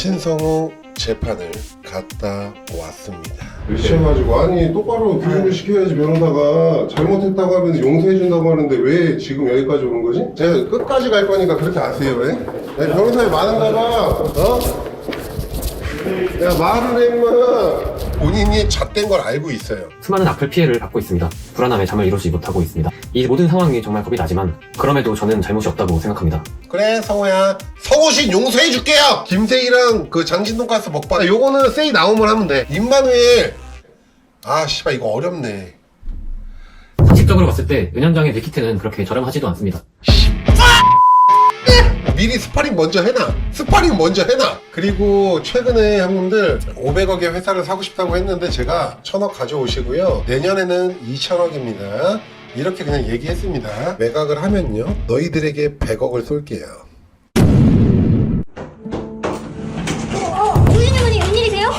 신성호 재판을 갔다 왔습니다. 미쳐가지고 아니 똑바로 교육을 시켜야지. 변호사가 잘못했다고 하면 용서해준다고 하는데 왜 지금 여기까지 오는 거지? 제가 끝까지 갈 거니까 그렇게 아세요 왜? 야, 변호사님 많은가 봐. 어? 야 말을 해 임마. 본인이 잣된 걸 알고 있어요. 수많은 악플 피해를 받고 있습니다. 불안함에 잠을 이루지 못하고 있습니다. 이 모든 상황이 정말 겁이 나지만 그럼에도 저는 잘못이 없다고 생각합니다. 그래 성호야, 성호씨 용서해줄게요. 김세희랑 그 장진돈가스 먹방 요거는 세이 나오면 하면 돼. 임마누엘, 아 씨발 이거 어렵네. 상식적으로 봤을 때 은연장의 밀키트는 그렇게 저렴하지도 않습니다. 미리 스파링 먼저 해놔. 스파링 먼저 해놔. 그리고 최근에 형님들 500억의 회사를 사고 싶다고 했는데 제가 1000억 가져오시고요, 내년에는 2000억입니다 이렇게 그냥 얘기했습니다. 매각을 하면요 너희들에게 100억을 쏠게요. 조윤희 어머니 웬일이세요?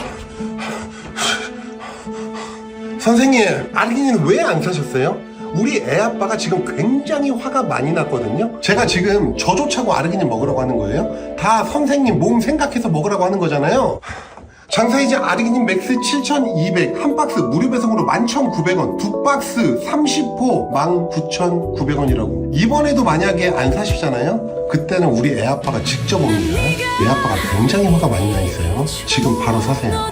선생님, 아르기닌 왜 안 사셨어요? 우리 애 아빠가 지금 굉장히 화가 많이 났거든요. 제가 지금 저조차고 아르기닌 먹으라고 하는 거예요. 다 선생님 몸 생각해서 먹으라고 하는 거잖아요. 장사이제 아르기닌 맥스 7,200 한 박스 무료 배송으로 11,900원, 두 박스 30호 19,900원이라고. 이번에도 만약에 안 사시잖아요, 그때는 우리 애 아빠가 직접 옵니다. 애 아빠가 굉장히 화가 많이 나 있어요. 지금 바로 사세요.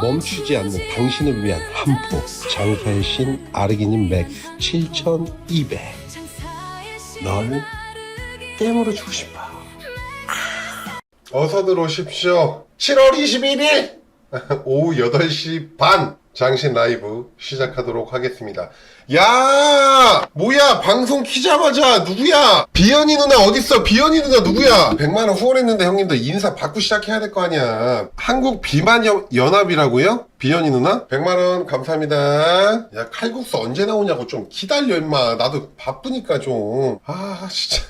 멈추지 않는 당신을 위한 한포, 장사의 신 아르기닌 맥스 7,200. 널 깨물어 주고 싶어. 어서 들어오십시오. 7월 21일 오후 8시 반 장신 라이브 시작하도록 하겠습니다. 야, 뭐야, 방송 키자마자 누구야? 비연이 누나 어딨어? 비연이 누나 누구야? 100만원 후원했는데 형님들 인사 받고 시작해야 될 거 아니야. 한국 비만 연합이라고요? 비연이 누나? 100만원 감사합니다. 야, 칼국수 언제 나오냐고 좀 기다려 임마. 나도 바쁘니까 좀. 아 진짜,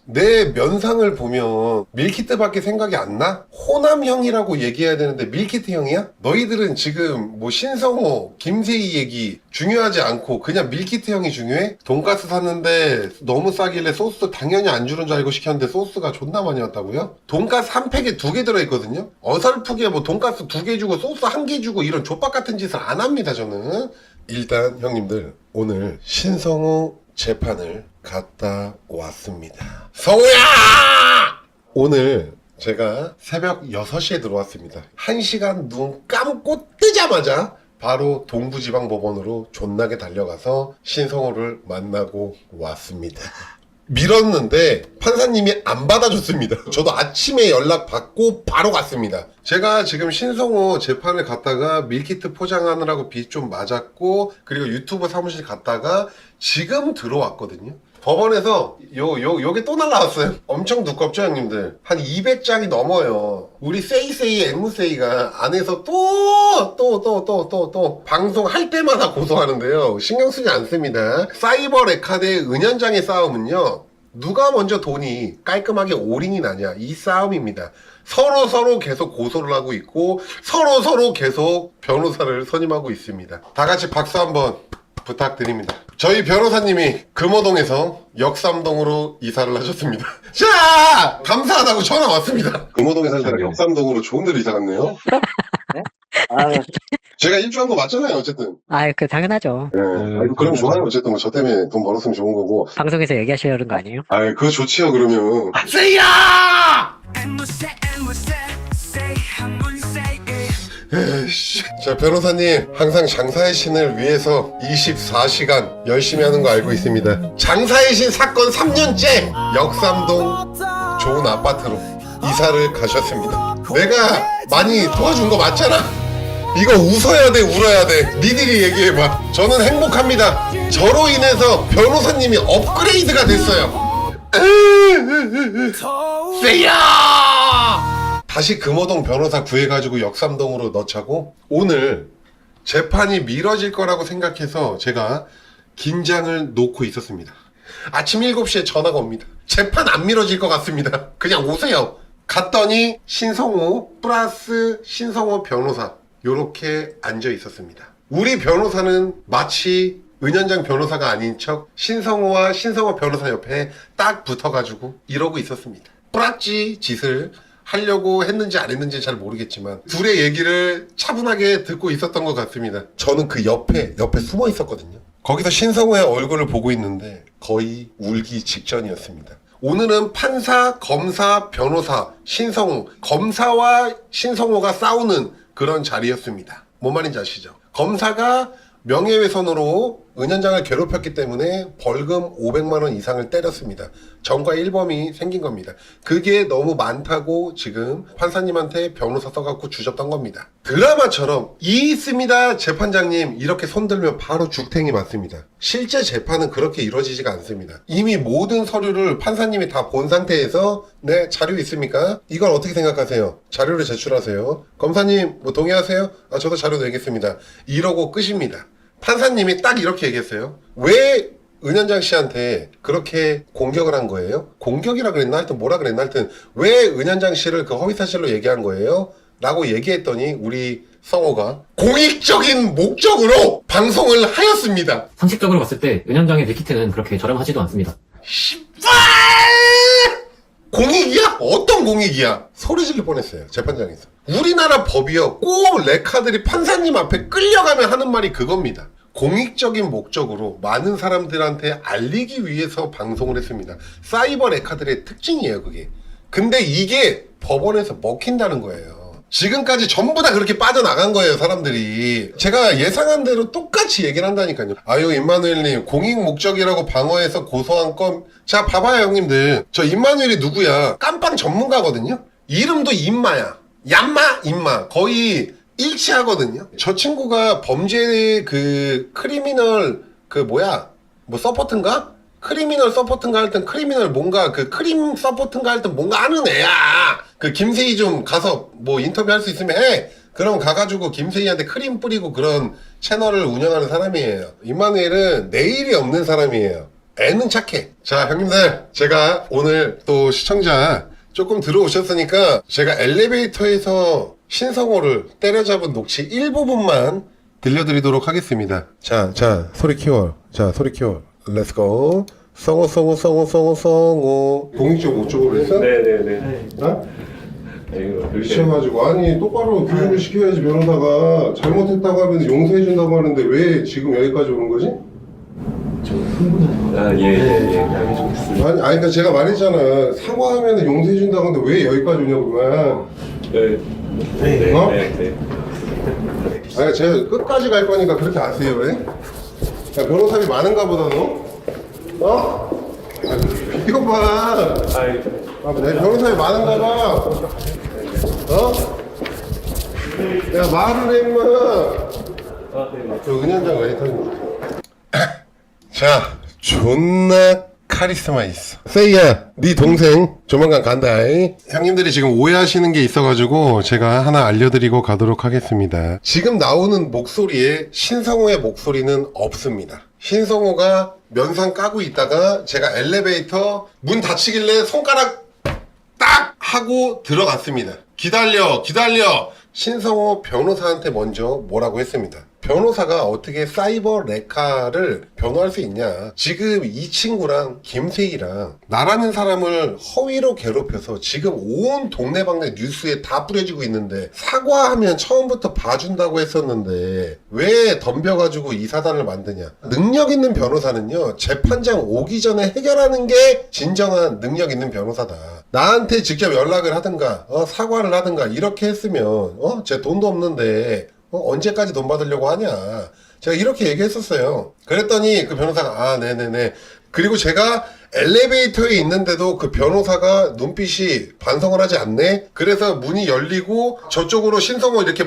내 면상을 보면 밀키트밖에 생각이 안 나? 호남형이라고 얘기해야 되는데 밀키트 형이야? 너희들은 지금 뭐 신성호, 김세희 얘기 중요하지 않고 그냥 밀키트 형이 중요해? 돈가스 샀는데 너무 싸길래 소스 당연히 안 주는 줄 알고 시켰는데 소스가 존나 많이 왔다고요? 돈가스 한 팩에 2개 들어있거든요? 어설프게 뭐 돈가스 2개 주고 소스 1개 주고 이런 족박 같은 짓을 안 합니다 저는. 일단 형님들, 오늘 신성호 재판을 갔다 왔습니다. 성우야! 오늘 제가 새벽 6시에 들어왔습니다. 1시간 눈 감고 뜨자마자 바로 동부지방법원으로 존나게 달려가서 신성호를 만나고 왔습니다. 밀었는데 판사님이 안 받아줬습니다. 저도 아침에 연락 받고 바로 갔습니다. 제가 지금 신성호 재판을 갔다가 밀키트 포장하느라고 비 좀 맞았고, 그리고 유튜브 사무실 갔다가 지금 들어왔거든요. 법원에서 요게 또 날라왔어요. 엄청 두껍죠 형님들? 한 200장이 넘어요. 우리 세이세이 앵무세이가 안에서 또 방송할 때마다 고소하는데요, 신경 쓰지 않습니다. 사이버 레카드의 은연장의 싸움은요, 누가 먼저 돈이 깔끔하게 올인이 나냐, 이 싸움입니다. 서로 계속 고소를 하고 있고 서로 계속 변호사를 선임하고 있습니다. 다 같이 박수 한번 부탁드립니다. 저희 변호사님이 금호동에서 역삼동으로 이사를 하셨습니다. 자, 감사하다고 전화 왔습니다. 금호동에 살다가 역삼동으로 좋은 데로 이사 갔네요. 제가 일주한 거 맞잖아요 어쨌든. 그 당연하죠. 예, 그럼 좋아요. 어쨌든 뭐 저 때문에 돈 벌었으면 좋은 거고. 방송에서 얘기하시려는 거 아니에요? 그거 좋지요 그러면. 세이야! 에이씨. 자, 변호사님 항상 장사의 신을 위해서 24시간 열심히 하는 거 알고 있습니다. 장사의 신 사건 3년째 역삼동 좋은 아파트로 이사를 가셨습니다. 내가 많이 도와준 거 맞잖아? 이거 웃어야 돼 울어야 돼? 니들이 얘기해봐. 저는 행복합니다. 저로 인해서 변호사님이 업그레이드가 됐어요. 세이야! 다시 금호동 변호사 구해가지고 역삼동으로 넣자고? 오늘 재판이 미뤄질 거라고 생각해서 제가 긴장을 놓고 있었습니다. 아침 7시에 전화가 옵니다. 재판 안 미뤄질 것 같습니다. 그냥 오세요. 갔더니 신성호 플러스 신성호 변호사 요렇게 앉아 있었습니다. 우리 변호사는 마치 은현장 변호사가 아닌 척 신성호와 신성호 변호사 옆에 딱 붙어가지고 이러고 있었습니다. 뿌락지 짓을 하려고 했는지 안 했는지 잘 모르겠지만 둘의 얘기를 차분하게 듣고 있었던 것 같습니다. 저는 그 옆에 숨어 있었거든요. 거기서 신성호의 얼굴을 보고 있는데 거의 울기 직전이었습니다. 오늘은 판사, 검사, 변호사, 신성호, 검사와 신성호가 싸우는 그런 자리였습니다. 뭔 말인지 아시죠? 검사가 명예훼손으로 은현장을 괴롭혔기 때문에 벌금 500만 원 이상을 때렸습니다. 전과 1범이 생긴 겁니다. 그게 너무 많다고 지금 판사님한테 변호사 써갖고 주셨던 겁니다. 드라마처럼 있습니다 재판장님 이렇게 손들면 바로 죽탱이 맞습니다. 실제 재판은 그렇게 이루어지지가 않습니다. 이미 모든 서류를 판사님이 다 본 상태에서 네 자료 있습니까? 이걸 어떻게 생각하세요? 자료를 제출하세요. 검사님 뭐 동의하세요? 아 저도 자료 내겠습니다. 이러고 끝입니다. 판사님이 딱 이렇게 얘기했어요. 왜 은현장 씨한테 그렇게 공격을 한 거예요? 공격이라 그랬나? 하여튼 뭐라 그랬나? 하여튼 왜 은현장 씨를 그 허위사실로 얘기한 거예요? 라고 얘기했더니 우리 성호가 공익적인 목적으로 방송을 하였습니다. 상식적으로 봤을 때 은현장의 밀키트는 그렇게 저렴하지도 않습니다. 씨발! 공익이야? 어떤 공익이야? 소리 지를 뻔했어요 재판장에서. 우리나라 법이요 꼭 레카들이 판사님 앞에 끌려가면 하는 말이 그겁니다. 공익적인 목적으로 많은 사람들한테 알리기 위해서 방송을 했습니다. 사이버 레카들의 특징이에요 그게. 근데 이게 법원에서 먹힌다는 거예요. 지금까지 전부 다 그렇게 빠져나간 거예요 사람들이. 제가 예상한 대로 똑같이 얘기를 한다니까요. 아유 임마누엘님 공익 목적이라고 방어해서 고소한 건 자 봐봐요 형님들. 저 임마누엘이 누구야? 깜빵 전문가거든요. 이름도 임마야. 얌마 임마 거의 일치하거든요. 저 친구가 범죄 그 크리미널 그 뭐야 뭐 서포트인가? 크리미널 서포트인가 할 땐 크리미널 뭔가 그 크림 서포트인가 할 땐 뭔가 아는 애야. 그 김세희 좀 가서 뭐 인터뷰 할 수 있으면 해. 그럼 가가지고 김세희한테 크림 뿌리고 그런 채널을 운영하는 사람이에요. 임마누엘은 내일이 없는 사람이에요. 애는 착해. 자 형님들 제가 오늘 또 시청자 조금 들어오셨으니까 제가 엘리베이터에서 신성호를 때려잡은 녹취 일부분만 들려드리도록 하겠습니다. 자 소리 키워. 자 소리 키워. 렛츠고. 성호. 공익적 목적으로 했어? 네네네. 어? 이거 미쳐가지고 아니 똑바로 교육을 시켜야지 변호사가 잘못했다고 하면 용서해준다고 하는데 왜 지금 여기까지 오는 거지? 예예예. 알겠습니다. 아니 그러니까 제가 말했잖아 사과하면 용서해준다고 하는데 왜 여기까지 오냐고 그만. 네. 어? 네. 아니 제가 끝까지 갈 거니까 그렇게 아세요 왜? 야 변호사비 많은가 보다 너? 어? 이거 봐. 내 변호사비 많은가 봐. 어? 야 말을 해 임마. 저 은현장 왜 터진 자 존나 카리스마 있어. 세이야 네 동생 조만간 간다. 형님들이 지금 오해하시는 게 있어가지고 제가 하나 알려드리고 가도록 하겠습니다. 지금 나오는 목소리에 신성호의 목소리는 없습니다. 신성호가 면상 까고 있다가 제가 엘리베이터 문 닫히길래 손가락 딱 하고 들어갔습니다. 기다려 신성호 변호사한테 먼저 뭐라고 했습니다. 변호사가 어떻게 사이버 레카를 변호할 수 있냐. 지금 이 친구랑 김세희랑 나라는 사람을 허위로 괴롭혀서 지금 온 동네방네 뉴스에 다 뿌려지고 있는데 사과하면 처음부터 봐준다고 했었는데 왜 덤벼가지고 이 사단을 만드냐. 능력 있는 변호사는요 재판장 오기 전에 해결하는 게 진정한 능력 있는 변호사다. 나한테 직접 연락을 하든가 사과를 하든가 이렇게 했으면 제 돈도 없는데 언제까지 돈 받으려고 하냐. 제가 이렇게 얘기했었어요. 그랬더니 그 변호사가 네네네. 그리고 제가 엘리베이터에 있는데도 그 변호사가 눈빛이 반성을 하지 않네. 그래서 문이 열리고 저쪽으로 신성호 이렇게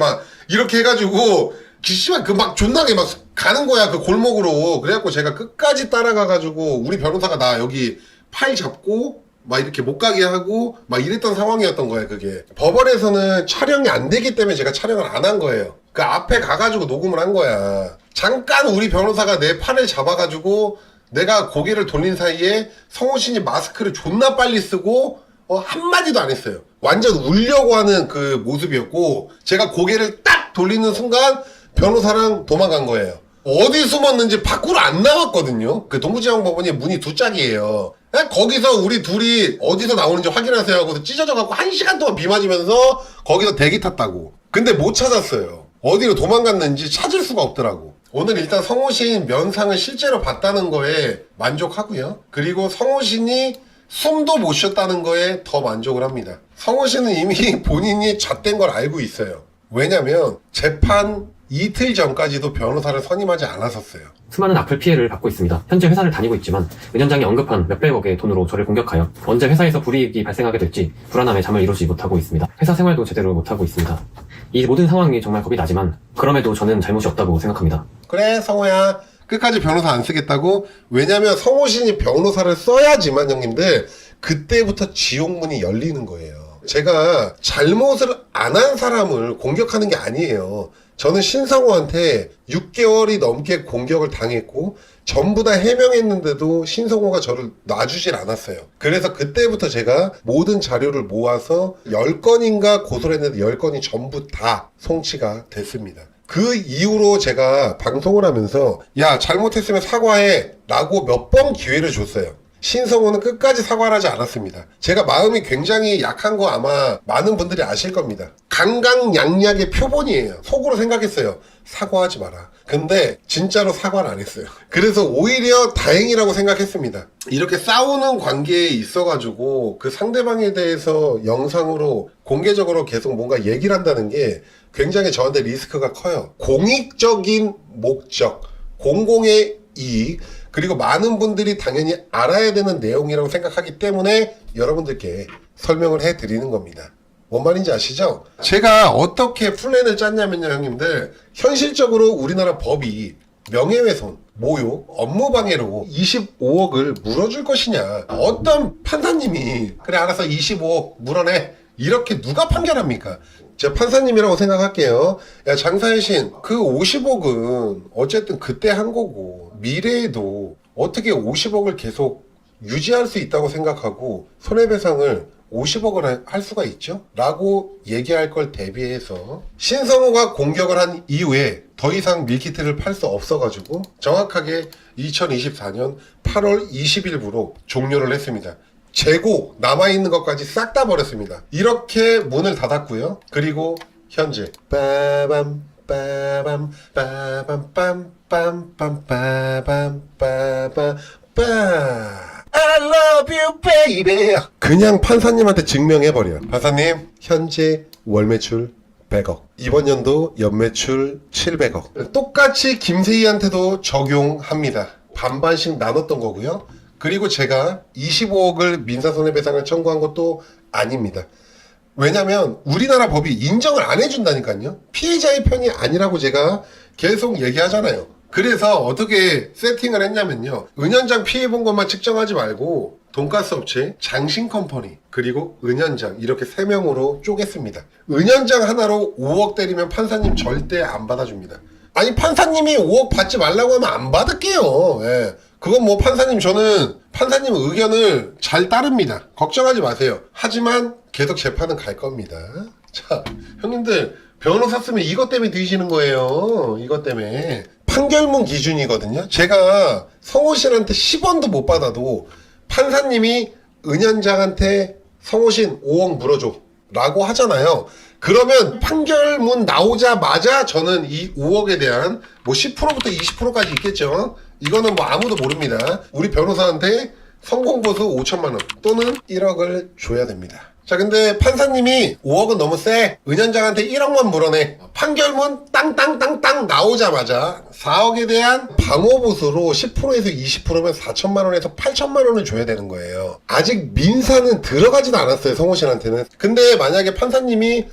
이렇게 해가지고 기시만 그 존나게 가는 거야 그 골목으로. 그래갖고 제가 끝까지 따라가가지고 우리 변호사가 나 여기 팔 잡고 이렇게 못 가게 하고 이랬던 상황이었던 거예요. 그게 법원에서는 촬영이 안 되기 때문에 제가 촬영을 안 한 거예요. 그 앞에 가가지고 녹음을 한 거야. 잠깐 우리 변호사가 내 팔을 잡아가지고 내가 고개를 돌린 사이에 성호신이 마스크를 존나 빨리 쓰고 한마디도 안 했어요. 완전 울려고 하는 그 모습이었고 제가 고개를 딱 돌리는 순간 변호사랑 도망간 거예요. 어디 숨었는지 밖으로 안 나왔거든요. 그 동부지방법원이 문이 두 짝이에요. 거기서 우리 둘이 어디서 나오는지 확인하세요 하고서 찢어져갖고 1시간 동안 비 맞으면서 거기서 대기 탔다고. 근데 못 찾았어요. 어디로 도망갔는지 찾을 수가 없더라고. 오늘 일단 성호신 면상을 실제로 봤다는 거에 만족하고요. 그리고 성호신이 숨도 못 쉬었다는 거에 더 만족을 합니다. 성호신은 이미 본인이 잣된 걸 알고 있어요. 왜냐면 재판 이틀 전까지도 변호사를 선임하지 않았었어요. 수많은 악플 피해를 받고 있습니다. 현재 회사를 다니고 있지만 은연장이 언급한 몇백억의 돈으로 저를 공격하여 언제 회사에서 불이익이 발생하게 될지 불안함에 잠을 이루지 못하고 있습니다. 회사 생활도 제대로 못하고 있습니다. 이 모든 상황이 정말 겁이 나지만 그럼에도 저는 잘못이 없다고 생각합니다. 그래 성호야 끝까지 변호사 안 쓰겠다고? 왜냐면 성호신이 변호사를 써야지만 형님들 그때부터 지옥문이 열리는 거예요. 제가 잘못을 안 한 사람을 공격하는 게 아니에요. 저는 신성호한테 6개월이 넘게 공격을 당했고 전부 다 해명했는데도 신성호가 저를 놔주질 않았어요. 그래서 그때부터 제가 모든 자료를 모아서 10건인가 고소를 했는데 10건이 전부 다 송치가 됐습니다. 그 이후로 제가 방송을 하면서 야 잘못했으면 사과해 라고 몇 번 기회를 줬어요. 신성호는 끝까지 사과를 하지 않았습니다. 제가 마음이 굉장히 약한 거 아마 많은 분들이 아실 겁니다. 강강약약의 표본이에요. 속으로 생각했어요. 사과하지 마라. 근데 진짜로 사과를 안 했어요. 그래서 오히려 다행이라고 생각했습니다. 이렇게 싸우는 관계에 있어가지고 그 상대방에 대해서 영상으로 공개적으로 계속 뭔가 얘기를 한다는 게 굉장히 저한테 리스크가 커요. 공익적인 목적, 공공의 이익, 그리고 많은 분들이 당연히 알아야 되는 내용이라고 생각하기 때문에 여러분들께 설명을 해드리는 겁니다. 뭔 말인지 아시죠? 제가 어떻게 플랜을 짰냐면요 형님들, 현실적으로 우리나라 법이 명예훼손, 모욕, 업무방해로 25억을 물어줄 것이냐, 어떤 판사님이 그래 알아서 25억 물어내 이렇게 누가 판결합니까? 제가 판사님이라고 생각할게요. 야 장사의 신, 그 50억은 어쨌든 그때 한 거고 미래에도 어떻게 50억을 계속 유지할 수 있다고 생각하고 손해배상을 50억을 할 수가 있죠? 라고 얘기할 걸 대비해서 신성호가 공격을 한 이후에 더 이상 밀키트를 팔 수 없어가지고 정확하게 2024년 8월 20일부로 종료를 했습니다. 재고 남아있는 것까지 싹 다 버렸습니다. 이렇게 문을 닫았고요. 그리고 현재 빠밤 빠밤 빠밤 빰빰 빰빰 빠밤 빠 I love you baby 그냥 판사님한테 증명해버려요. 판사님 현재 월매출 100억, 이번 연도 연매출 700억. 똑같이 김세희한테도 적용합니다. 반반씩 나눴던 거고요. 그리고 제가 25억을 민사손해배상을 청구한 것도 아닙니다. 왜냐면 우리나라 법이 인정을 안 해준다니까요. 피해자의 편이 아니라고 제가 계속 얘기하잖아요. 그래서 어떻게 세팅을 했냐면요. 은연장 피해본 것만 측정하지 말고 돈가스 업체, 장신컴퍼니, 그리고 은연장 이렇게 3명으로 쪼갰습니다. 은연장 하나로 5억 때리면 판사님 절대 안 받아줍니다. 아니 판사님이 5억 받지 말라고 하면 안 받을게요. 예. 그건 뭐 판사님, 저는 판사님 의견을 잘 따릅니다. 걱정하지 마세요. 하지만 계속 재판은 갈 겁니다. 자, 형님들 변호사 쓰면 이것 때문에 뒤지는 거예요. 이것 때문에. 판결문 기준이거든요. 제가 성호신한테 10원도 못 받아도 판사님이 은연장한테 성호신 5억 물어줘 라고 하잖아요. 그러면 판결문 나오자마자 저는 이 5억에 대한 뭐 10%부터 20%까지 있겠죠. 이거는 뭐 아무도 모릅니다. 우리 변호사한테 성공보수 5천만원 또는 1억을 줘야 됩니다. 자, 근데 판사님이 5억은 너무 세. 은연장한테 1억만 물어내. 판결문 땅땅땅땅 나오자마자 4억에 대한 방어보수로 10%에서 20%면 4천만원에서 8천만원을 줘야 되는 거예요. 아직 민사는 들어가지도 않았어요, 성호신한테는. 근데 만약에 판사님이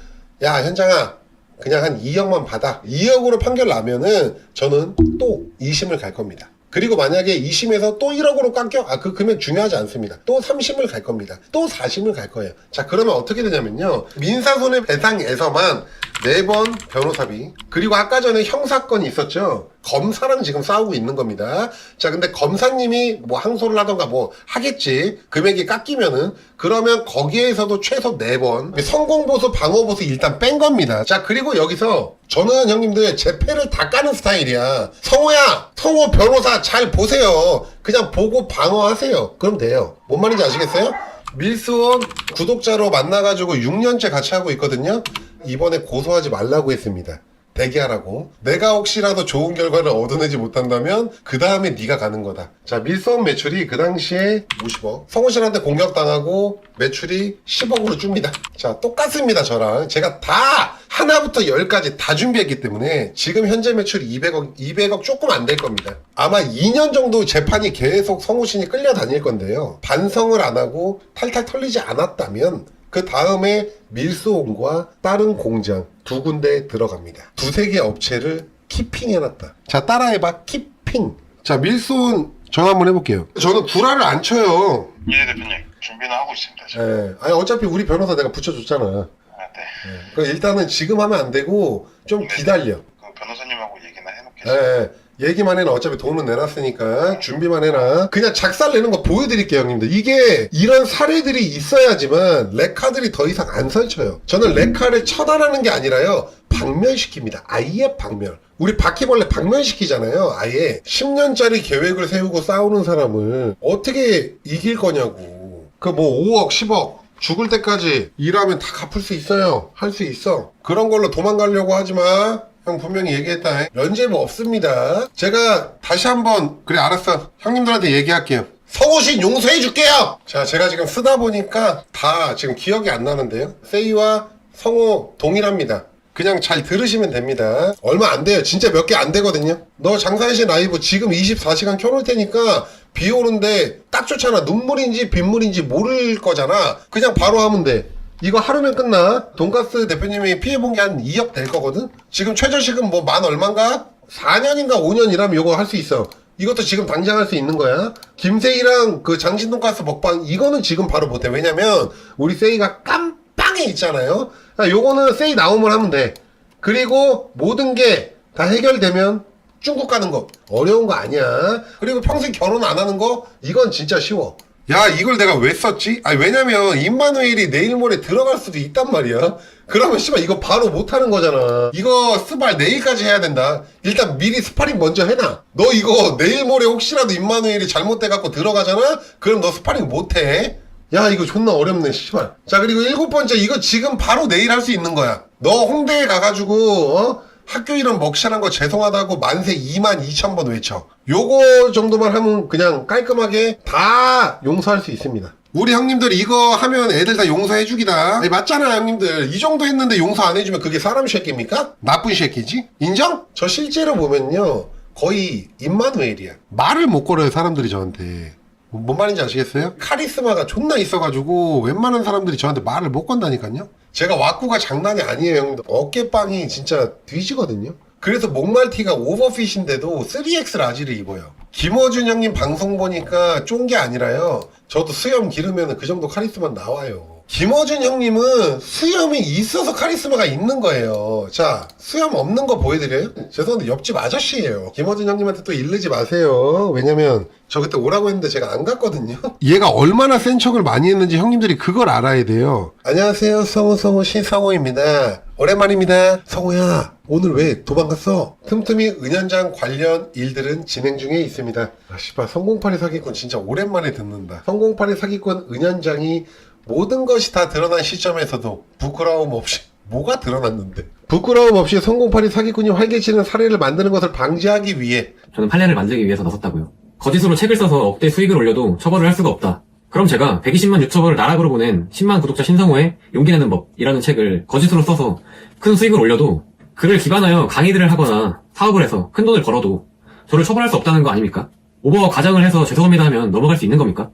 야, 현장아, 그냥 한 2억만 받아. 2억으로 판결 나면은 저는 또 2심을 갈 겁니다. 그리고 만약에 2심에서 또 1억으로 깎여? 그 금액 중요하지 않습니다. 또 3심을 갈 겁니다. 또 4심을 갈 거예요. 자, 그러면 어떻게 되냐면요. 민사손해배상에서만 4번 변호사비, 그리고 아까 전에 형사건이 있었죠. 검사랑 지금 싸우고 있는 겁니다. 자, 근데 검사님이 뭐 항소를 하던가 뭐 하겠지. 금액이 깎이면은. 그러면 거기에서도 최소 4번. 성공보수, 방어보수 일단 뺀 겁니다. 자, 그리고 여기서 저는 형님들 제 패를 다 까는 스타일이야. 성호야! 성호 변호사 잘 보세요. 그냥 보고 방어하세요. 그럼 돼요. 뭔 말인지 아시겠어요? 밀수원 구독자로 만나가지고 6년째 같이 하고 있거든요. 이번에 고소하지 말라고 했습니다. 대기하라고. 내가 혹시라도 좋은 결과를 얻어내지 못한다면 그 다음에 네가 가는 거다. 자, 밀수원 매출이 그 당시에 50억. 성호씨한테 공격당하고 매출이 10억으로 줍니다. 자, 똑같습니다. 저랑. 제가 다 하나부터 10까지 다 준비했기 때문에 지금 현재 매출이 200억 조금 안 될 겁니다. 아마 2년 정도 재판이 계속 성호신이 끌려다닐 건데요. 반성을 안 하고 탈탈 털리지 않았다면 그 다음에 밀수원과 다른 공장 2군데 들어갑니다. 2-3개 업체를 키핑해놨다. 자, 따라해봐. 키핑. 자, 밀수원 전화 한번 해볼게요. 저는 구라를 안 쳐요. 예, 대표님. 준비는 하고 있습니다. 지금. 예. 아니, 어차피 우리 변호사 내가 붙여줬잖아. 아, 네. 그 일단은 지금 하면 안 되고 좀 기다려. 그 변호사님하고 얘기나 해놓겠습니다. 예. 얘기만 해놔. 어차피 돈은 내놨으니까 준비만 해놔. 그냥 작살 내는 거 보여드릴게요, 형님들. 이게 이런 사례들이 있어야지만 레카들이 더 이상 안 설쳐요. 저는 레카를 처단하는 게 아니라요, 박멸시킵니다. 아예 박멸. 우리 바퀴벌레 박멸시키잖아요. 아예 10년짜리 계획을 세우고 싸우는 사람을 어떻게 이길 거냐고. 그 뭐 5억 10억 죽을 때까지 일하면 다 갚을 수 있어요. 할 수 있어. 그런 걸로 도망가려고 하지 마. 형 분명히 얘기했다. 면죄부 없습니다. 제가 다시 한번 그래 알았어. 형님들한테 얘기할게요. 성호신 용서해줄게요. 자, 제가 지금 쓰다 보니까 다 지금 기억이 안 나는데요. 세이와 성호 동일합니다. 그냥 잘 들으시면 됩니다. 얼마 안 돼요. 진짜 몇 개 안 되거든요. 너 장사이신 라이브 지금 24시간 켜놓을 테니까 비 오는데 딱 좋잖아. 눈물인지 빗물인지 모를 거잖아. 그냥 바로 하면 돼. 이거 하루면 끝나. 돈가스 대표님이 피해본 게 한 2억 될 거거든? 지금 최저시급 뭐 만 얼만가? 4년인가 5년 일하면 이거 할 수 있어. 이것도 지금 당장 할 수 있는 거야. 김세희랑 그 장신 돈가스 먹방 이거는 지금 바로 못해. 왜냐면 우리 세희가 깜빵에 있잖아요. 요거는 세희 나오면 하면 돼. 그리고 모든 게 다 해결되면 중국 가는 거 어려운 거 아니야. 그리고 평생 결혼 안 하는 거 이건 진짜 쉬워. 야, 이걸 내가 왜 썼지? 아니, 왜냐면 임마누엘이 내일 모레 들어갈 수도 있단 말이야. 그러면 씨발 이거 바로 못하는 거잖아. 이거 스발 내일까지 해야 된다. 일단 미리 스파링 먼저 해놔. 너 이거 내일 모레 혹시라도 임마누엘이 잘못돼갖고 들어가잖아? 그럼 너 스파링 못해. 야, 이거 존나 어렵네, 씨발. 자, 그리고 7번째, 이거 지금 바로 내일 할 수 있는 거야. 너 홍대에 가가지고 학교 이름 먹샤란 거 죄송하다고 만세 22,000번 외쳐. 요거 정도만 하면 그냥 깔끔하게 다 용서할 수 있습니다. 우리 형님들 이거 하면 애들 다 용서해주기다. 아니, 맞잖아, 형님들. 이 정도 했는데 용서 안 해주면 그게 사람 새끼입니까? 나쁜 새끼지? 인정? 저 실제로 보면요, 거의 임마누엘이야. 말을 못 걸어요, 사람들이 저한테. 뭔 말인지 아시겠어요? 카리스마가 존나 있어가지고 웬만한 사람들이 저한테 말을 못 건다니까요. 제가 왁구가 장난이 아니에요, 형님들. 어깨빵이 진짜 뒤지거든요. 그래서 목말티가 오버핏인데도 3X 라지를 입어요. 김어준 형님 방송 보니까 쫀 게 아니라요, 저도 수염 기르면 그 정도 카리스마 나와요. 김어준 형님은 수염이 있어서 카리스마가 있는 거예요. 자, 수염 없는 거 보여드려요? 죄송한데 옆집 아저씨예요. 김어준 형님한테 또 이르지 마세요. 왜냐면 저 그때 오라고 했는데 제가 안 갔거든요. 얘가 얼마나 센 척을 많이 했는지 형님들이 그걸 알아야 돼요. 안녕하세요, 성우 신성호입니다. 오랜만입니다. 성우야, 오늘 왜 도망갔어? 틈틈이 은연장 관련 일들은 진행 중에 있습니다. 아, 씨발, 성공팔이 사기꾼 진짜 오랜만에 듣는다. 성공팔이 사기꾼 은연장이 모든 것이 다 드러난 시점에서도 부끄러움 없이 뭐가 드러났는데? 부끄러움 없이 성공팔이 사기꾼이 활개치는 사례를 만드는 것을 방지하기 위해 저는 판례를 만들기 위해서 나섰다고요. 거짓으로 책을 써서 억대 수익을 올려도 처벌을 할 수가 없다. 그럼 제가 120만 유튜버를 나락으로 보낸 10만 구독자 신성호의 용기 내는 법이라는 책을 거짓으로 써서 큰 수익을 올려도 그를 기반하여 강의들을 하거나 사업을 해서 큰 돈을 벌어도 저를 처벌할 수 없다는 거 아닙니까? 오버 과장을 해서 죄송합니다 하면 넘어갈 수 있는 겁니까?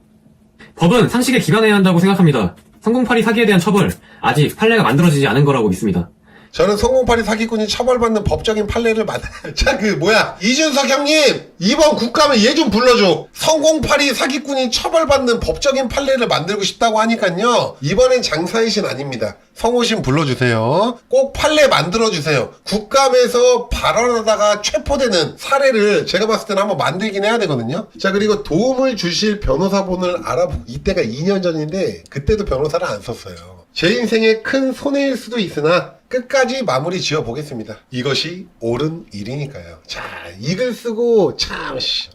법은 상식에 기반해야 한다고 생각합니다. 성공팔이 사기에 대한 처벌, 아직 판례가 만들어지지 않은 거라고 믿습니다. 저는 성공팔이 사기꾼이 처벌받는 법적인 판례를 자, 이준석 형님! 이번 국감에 얘 좀 불러줘! 성공팔이 사기꾼이 처벌받는 법적인 판례를 만들고 싶다고 하니깐요. 이번엔 장사의 신 아닙니다. 성호신 불러주세요. 꼭 판례 만들어주세요. 국감에서 발언하다가 체포되는 사례를 제가 봤을 때는 한번 만들긴 해야 되거든요. 자, 그리고 도움을 주실 변호사분을 이때가 2년 전인데 그때도 변호사를 안 썼어요. 제 인생의 큰 손해일 수도 있으나 끝까지 마무리 지어 보겠습니다. 이것이 옳은 일이니까요. 자, 이 글 쓰고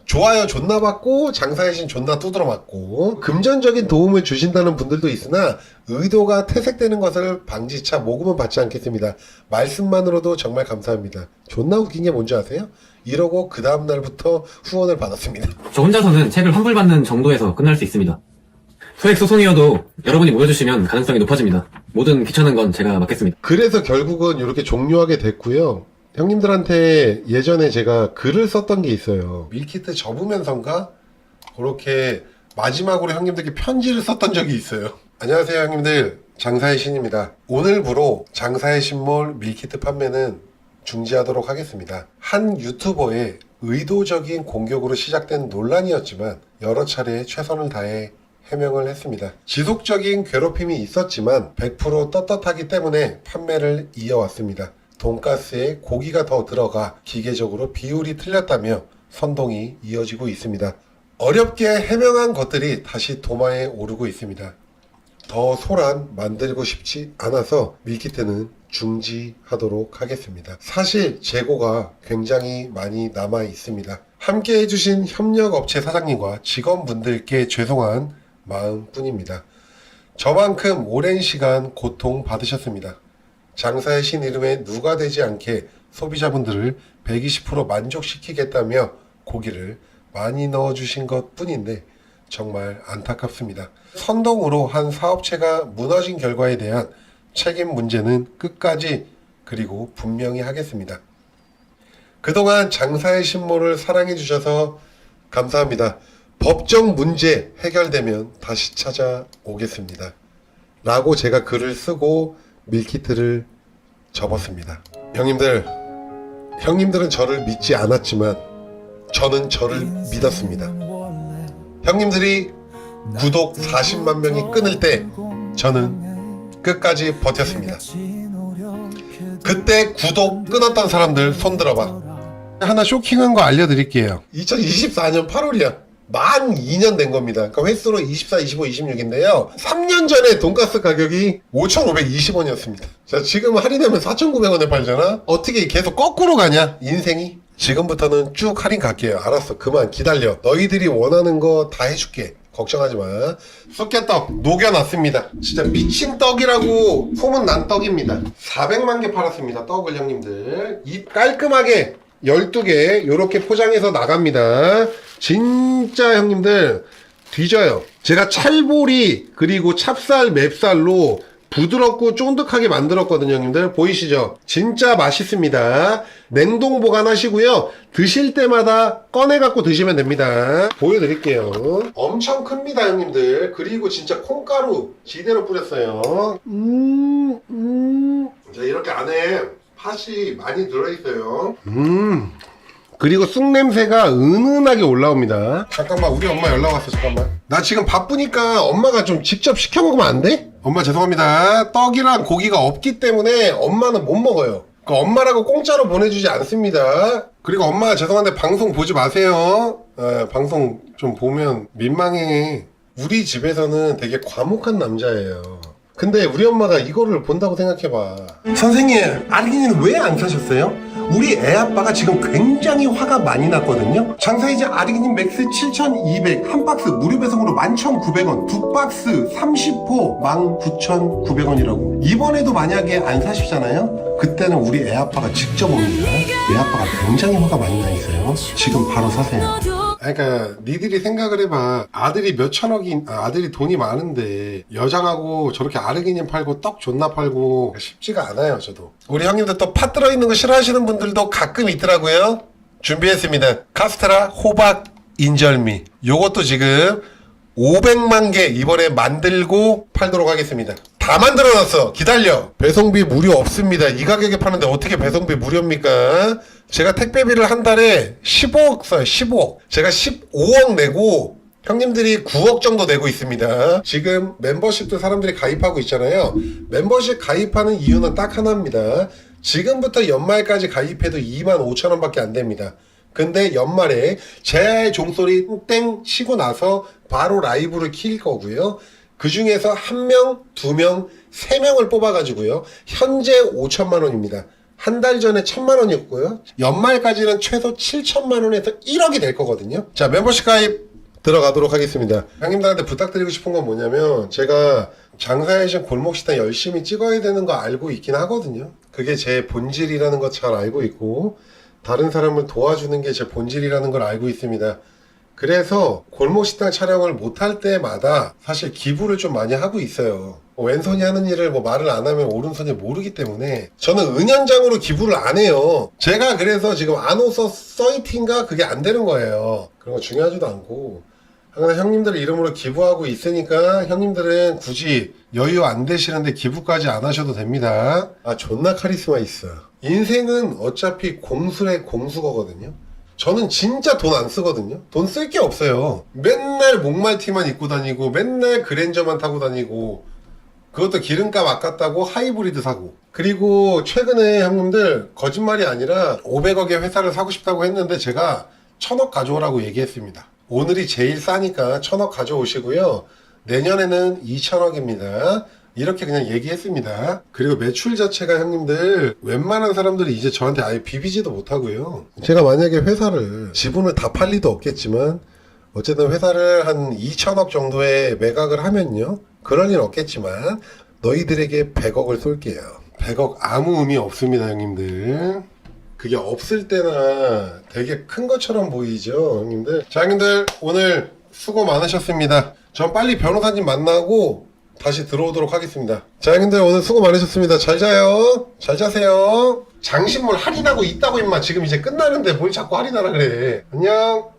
좋아요 존나 받고 장사의 신 존나 두드러 맞고 금전적인 도움을 주신다는 분들도 있으나 의도가 퇴색되는 것을 방지차 모금은 받지 않겠습니다. 말씀만으로도 정말 감사합니다. 존나 웃긴 게 뭔지 아세요? 이러고 그 다음날부터 후원을 받았습니다. 저 혼자서는 책을 환불받는 정도에서 끝날 수 있습니다. 소액 소송이어도 여러분이 모여주시면 가능성이 높아집니다. 모든 귀찮은 건 제가 맡겠습니다. 그래서 결국은 이렇게 종료하게 됐고요. 형님들한테 예전에 제가 글을 썼던 게 있어요. 밀키트 접으면서인가? 그렇게 마지막으로 형님들께 편지를 썼던 적이 있어요. 안녕하세요 형님들, 장사의 신입니다. 오늘부로 장사의 신몰 밀키트 판매는 중지하도록 하겠습니다. 한 유튜버의 의도적인 공격으로 시작된 논란이었지만 여러 차례 최선을 다해 해명을 했습니다. 지속적인 괴롭힘이 있었지만 100% 떳떳하기 때문에 판매를 이어왔습니다. 돈가스에 고기가 더 들어가 기계적으로 비율이 틀렸다며 선동이 이어지고 있습니다. 어렵게 해명한 것들이 다시 도마에 오르고 있습니다. 더 소란 만들고 싶지 않아서 밀키트는 중지하도록 하겠습니다. 사실 재고가 굉장히 많이 남아 있습니다. 함께 해주신 협력업체 사장님과 직원분들께 죄송한 마음뿐입니다. 저만큼 오랜 시간 고통 받으셨습니다. 장사의 신 이름에 누가 되지 않게 소비자분들을 120% 만족시키겠다며 고기를 많이 넣어주신 것 뿐인데 정말 안타깝습니다. 선동으로 한 사업체가 무너진 결과에 대한 책임 문제는 끝까지 그리고 분명히 하겠습니다. 그동안 장사의 신모를 사랑해 주셔서 감사합니다. 법적 문제 해결되면 다시 찾아오겠습니다. 라고 제가 글을 쓰고 밀키트를 접었습니다. 형님들은 저를 믿지 않았지만 저는 저를 믿었습니다. 형님들이 구독 40만 명이 끊을 때 저는 끝까지 버텼습니다. 그때 구독 끊었던 사람들 손 들어봐. 하나 쇼킹한 거 알려드릴게요. 2024년 8월이야. 만 2년 된 겁니다. 그러니까 횟수로 24, 25, 26인데요. 3년 전에 돈가스 가격이 5,520원이었습니다. 자, 지금 할인하면 4,900원에 팔잖아? 어떻게 계속 거꾸로 가냐? 인생이? 지금부터는 쭉 할인 갈게요. 알았어. 그만 기다려. 너희들이 원하는 거 다 해줄게. 걱정하지 마. 쑥개떡 녹여놨습니다. 진짜 미친 떡이라고 소문난 떡입니다. 400만 개 팔았습니다. 떡을 형님들. 이 깔끔하게 12개 요렇게 포장해서 나갑니다. 진짜 형님들 뒤져요. 제가 찰보리 그리고 찹쌀 맵쌀로 부드럽고 쫀득하게 만들었거든요 형님들. 보이시죠? 진짜 맛있습니다. 냉동 보관하시고요. 드실 때마다 꺼내 갖고 드시면 됩니다. 보여드릴게요. 엄청 큽니다 형님들. 그리고 진짜 콩가루 지대로 뿌렸어요. 자, 이렇게 안에 팥이 많이 들어있어요. 그리고 쑥 냄새가 은은하게 올라옵니다. 잠깐만, 우리 엄마 연락 왔어. 잠깐만. 나 지금 바쁘니까 엄마가 좀 직접 시켜 먹으면 안 돼? 엄마 죄송합니다. 떡이랑 고기가 없기 때문에 엄마는 못 먹어요. 그러니까 엄마라고 공짜로 보내주지 않습니다. 그리고 엄마 죄송한데 방송 보지 마세요. 방송 좀 보면 민망해. 우리 집에서는 되게 과묵한 남자예요. 근데 우리 엄마가 이거를 본다고 생각해봐. 선생님, 아르기닌 왜 안 사셨어요? 우리 애아빠가 지금 굉장히 화가 많이 났거든요. 장사이제 아르기닌 맥스 7,200 한 박스 무료 배송으로 11,900원, 두 박스 30호 19,900원이라고. 이번에도 만약에 안 사시잖아요? 그때는 우리 애아빠가 직접 옵니다. 애아빠가 굉장히 화가 많이 나 있어요. 지금 바로 사세요. 그러니까 니들이 생각을 해봐. 아들이 몇 천억이 아들이 돈이 많은데 여장하고 저렇게 아르기닌 팔고 떡 존나 팔고 쉽지가 않아요. 저도 우리 형님들 또 팥 들어있는 거 싫어하시는 분들도 가끔 있더라고요. 준비했습니다. 카스테라 호박 인절미 요것도 지금 500만 개 이번에 만들고 팔도록 하겠습니다. 다 만들어놨어. 기다려. 배송비 무료 없습니다. 이 가격에 파는데 어떻게 배송비 무료입니까? 제가 택배비를 한 달에 15억 써요. 15억. 제가 15억 내고 형님들이 9억 정도 내고 있습니다. 지금 멤버십도 사람들이 가입하고 있잖아요. membership 가입하는 이유는 딱 하나입니다. 지금부터 연말까지 가입해도 25,000원 밖에 안 됩니다. 근데 연말에 제 종소리 땡 치고 나서 바로 라이브를 킬 거고요. 그 중에서 1명, 2명, 3명을 뽑아가지고요. 현재 5천만 원입니다. 한 달 전에 1,000만 원이었고요. 연말까지는 최소 7천만 원에서 1억이 될 거거든요. 자, 멤버십 가입 들어가도록 하겠습니다. 형님들한테 부탁드리고 싶은 건 뭐냐면 제가 장사의 신 골목식당 열심히 찍어야 되는 거 알고 있긴 하거든요. 그게 제 본질이라는 거 잘 알고 있고 다른 사람을 도와주는 게 제 본질이라는 걸 알고 있습니다. 그래서 골목식당 촬영을 못할 때마다 사실 기부를 좀 많이 하고 있어요. 왼손이 하는 일을 말을 안 하면 오른손이 모르기 때문에 저는 은연장으로 기부를 안 해요. 제가 그래서 지금 아노서 서이팅가 그게 안 되는 거예요. 그런 거 중요하지도 않고 항상 형님들 이름으로 기부하고 있으니까 형님들은 굳이 여유 안 되시는데 기부까지 안 하셔도 됩니다. 아, 존나 카리스마 있어. 인생은 어차피 공수의 공수거거든요. 저는 진짜 돈 안 쓰거든요. 돈 쓸 게 없어요. 맨날 목말티만 입고 다니고 맨날 그랜저만 타고 다니고 그것도 기름값 아깝다고 하이브리드 사고. 그리고 최근에 형님들 거짓말이 아니라 500억의 회사를 사고 싶다고 했는데 제가 1,000억 가져오라고 얘기했습니다. 오늘이 제일 싸니까 1,000억 가져오시고요. 내년에는 2,000억입니다. 이렇게 그냥 얘기했습니다. 그리고 매출 자체가 형님들 웬만한 사람들이 이제 저한테 아예 비비지도 못하고요. 제가 만약에 회사를 지분을 다 팔 리도 없겠지만 어쨌든 회사를 한 2,000억 정도의 매각을 하면요. 그럴 일 없겠지만 너희들에게 100억을 쏠게요. 100억 아무 의미 없습니다, 형님들. 그게 없을 때나 되게 큰 것처럼 보이죠, 형님들. 자, 형님들 오늘 수고 많으셨습니다. 전 빨리 변호사님 만나고 다시 들어오도록 하겠습니다. 자, 형님들 오늘 수고 많으셨습니다. 잘 자요. 잘 자세요. 장신물 할인하고 있다고 임마. 지금 이제 끝나는데 뭘 자꾸 할인하라 그래. 안녕.